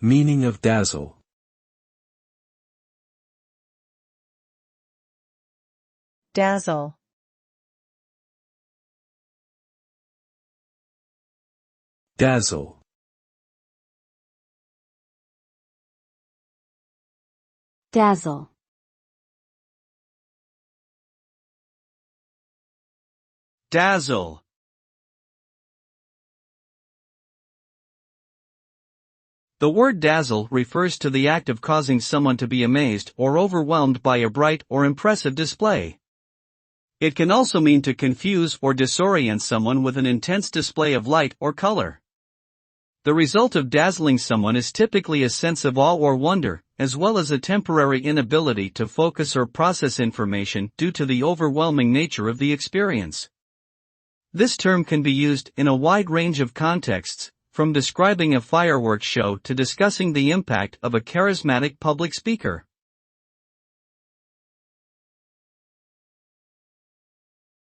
Meaning of dazzle. Dazzle. Dazzle. Dazzle. Dazzle. The word dazzle refers to the act of causing someone to be amazed or overwhelmed by a bright or impressive display. It can also mean to confuse or disorient someone with an intense display of light or color. The result of dazzling someone is typically a sense of awe or wonder, as well as a temporary inability to focus or process information due to the overwhelming nature of the experience. This term can be used in a wide range of contexts, from describing a fireworks show to discussing the impact of a charismatic public speaker.